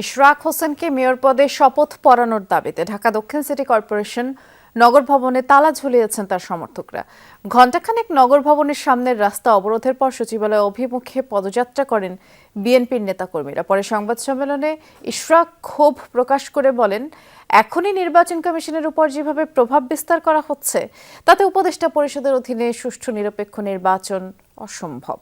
ইশরাক হোসেনকে মেয়র পদে শপথ পড়ানোর দাবিতে ঢাকা দক্ষিণ সিটি কর্পোরেশন নগর ভবনে তালা ঝুলিয়েছেন তার সমর্থকরা। ঘণ্টাখানেক নগর ভবনের সামনের রাস্তা অবরোধের পর সচিবালয় অভিমুখে পদযাত্রা করেন বিএনপির নেতাকর্মীরা। পরে সংবাদ সম্মেলনে ইশরাক ক্ষোভ প্রকাশ করে বলেন, এখনই নির্বাচন কমিশনের উপর যেভাবে প্রভাব বিস্তার করা হচ্ছে তাতে উপদেষ্টা পরিষদের অধীনে সুষ্ঠু নিরপেক্ষ নির্বাচন অসম্ভব।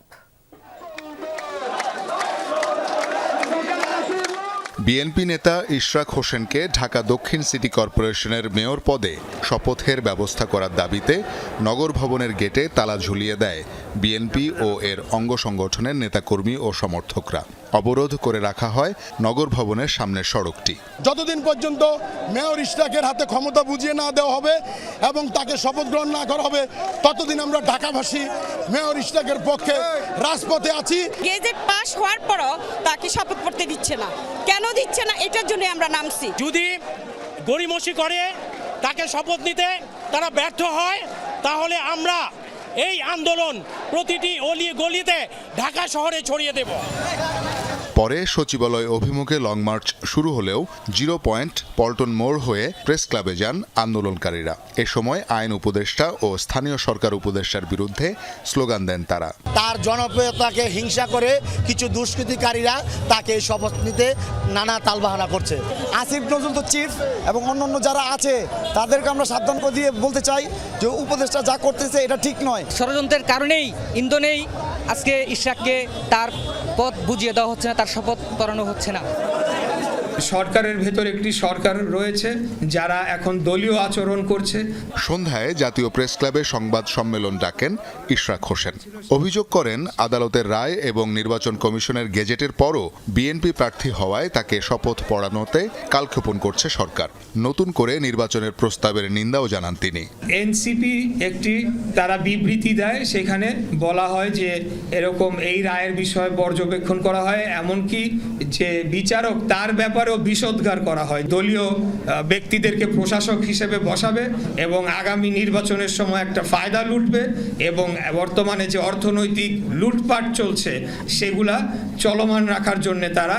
বিএনপি নেতা ইশরাক হোসেনকে ঢাকা দক্ষিণ সিটি কর্পোরেশনের মেয়র পদে শপথের ব্যবস্থা করার দাবিতে নগর ভবনের গেটে তালা ঝুলিয়ে দেয় বিএনপি ও এর অঙ্গ সংগঠনের নেতাকর্মী ও সমর্থকরা। অবরোধ করে রাখা হয় নগর ভবনের সামনের সড়কটি। যতদিন পর্যন্ত মেয়র ইশরাকের হাতে ক্ষমতা বুঝিয়ে না দেওয়া হবে এবং তাকে শপথ গ্রহণ না করা হবে ততদিন আমরা ঢাকাবাসী মেয়র ইশরাকের পক্ষে রাজপথে আছি। গেজেট পাস হওয়ার পরও তাকে শপথ করতে দিচ্ছে না, কেন দিচ্ছে না এটার জন্য আমরা নামছি। যদি গড়িমসি করে তাকে শপথ নিতে তারা ব্যর্থ হয় তাহলে আমরা এই আন্দোলন প্রতিটি অলি গলিতে ঢাকা শহরে ছড়িয়ে দেব। পরে সচিবালয় অভিমুখে লং মার্চ শুরু হলেও 0 পয়েন্ট পল্টন মোড় হয়ে প্রেস ক্লাবে যান আন্দোলনকারীরা। এ সময় আইন উপদেষ্টা ও স্থানীয় সরকার উপদেষ্টার বিরুদ্ধে স্লোগান দেন তারা। তার জনপ্রিয়তাকে হিংসা করে কিছু দুষ্কৃতিকারীরা তাকে শপথ নিতে নানা তালবাহানা করছে। আসিফ নজরুল তো চিফ এবং অন্যান্য যারা আছে তাদেরকে আমরা সাবধান করে দিয়ে বলতে চাই যে উপদেষ্টা যা করতেছে এটা ঠিক নয়। ষড়যন্ত্রের কারণেই ইন্ধনেই আজকে ইশরাককে তার পথ বুঝিয়ে দেওয়া হচ্ছে না, তার শপথ পড়ানো হচ্ছে না। সরকারের ভেতর একটি সরকার রয়েছে যারা এখন দলীয় আচরণ করছে। সন্ধ্যায় জাতীয় প্রেস ক্লাবে সংবাদ সম্মেলন ডাকেন ইশরাক হোসেন। অভিযোগ করেন আদালতের রায় এবং নির্বাচন কমিশনের গেজেটের পরও বিএনপি প্রার্থী হওয়ায় তাকে শপথ পড়ানোতে কালক্ষেপণ করছে সরকার। নতুন করে নির্বাচনের প্রস্তাবের নিন্দাও জানান তিনি। এনসিপি একটি তারা বিবৃতি দেয়, সেখানে বলা হয় যে এরকম এই রায়ের বিষয়ে পর্যবেক্ষণ করা হয়, এমনকি যে বিচারক তার ব্যাপারে বিষোদ্গার করা হয়। দলীয় ব্যক্তিদেরকে প্রশাসক হিসেবে বসাবে এবং আগামী নির্বাচনের সময় একটা ফায়দা লুটবে এবং বর্তমানে যে অর্থনৈতিক লুটপাট চলছে সেগুলা চলমান রাখার জন্য তারা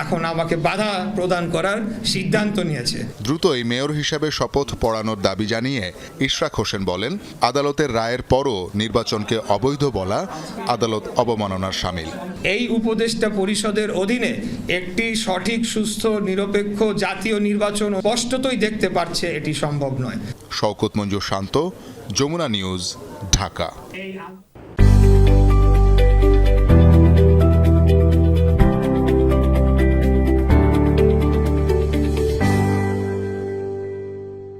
এখন আমাকে বাধা প্রদান করার সিদ্ধান্ত নিয়েছে। দ্রুতই মেয়র হিসেবে শপথ পড়ানোর দাবি জানিয়ে ইশরাক হোসেন বলেন, আদালতের রায়ের পরও নির্বাচনকে অবৈধ বলা আদালত অবমাননার শামিল। এই উপদেষ্টা পরিষদের অধীনে একটি সঠিক সুস্থ নিরপেক্ষ জাতীয় নির্বাচন স্পষ্টতই দেখতে পাচ্ছে এটি সম্ভব নয়। শওকত মঞ্জুর শান্ত, যমুনা নিউজ, ঢাকা।